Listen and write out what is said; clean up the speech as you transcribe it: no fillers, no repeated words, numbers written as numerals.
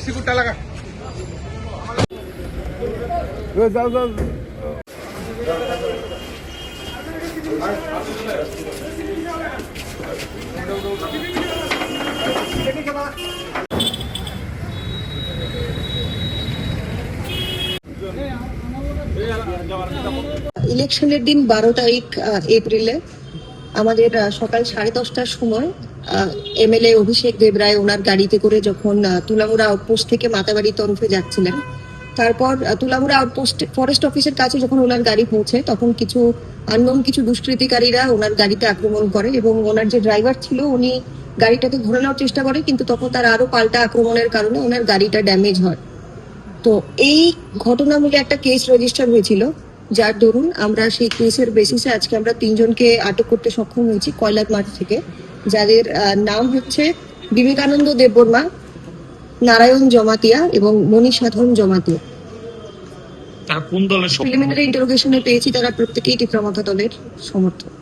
সিকুরটা লাগা যাও যাও ইলেকশনের দিন 12 তারিখ এপ্রিলে আমাদের সকাল 10:30টার সময় এমএলএ অভিষেক দেবরায় ওনার গাড়িতে করে যখন তুলামুড়া আউটপোস্ট থেকে মাতাবাড়ি তরফে যাচ্ছিলেন, তারপর তুলামুড়া আউটপোস্ট ফরেস্ট অফিসের কাছে যখন ওনার গাড়ি পৌঁছে তখন কিছু আননোন কিছু দুষ্কৃতিকারীরা ওনার গাড়িতে আক্রমণ করে এবং ওনার যে ড্রাইভার ছিল উনি গাড়িটাকে ধরে নেওয়ার চেষ্টা করে, কিন্তু তখন তার আরো পাল্টা আক্রমণের কারণে ওনার গাড়িটা ড্যামেজ হয়। তো এই ঘটনামূলক একটা কেস রেজিস্টার হয়েছিল, যার দরুন আমরা সেই কেসের বেসিসে আজকে আমরা 3 জনকে আটক করতে সক্ষম হয়েছি কয়লার মাঠ থেকে, যাদের নাম হচ্ছে বিবেকানন্দ দেববর্মা, নারায়ণ জমাতিয়া এবং মণি সাধন জমাতিয়া। তার কোন দলের? প্রিলিমিনারি ইন্টারোগেশনে পেয়েছি তারা প্রত্যেকেই টিপ্রামাথা দলের সমর্থক।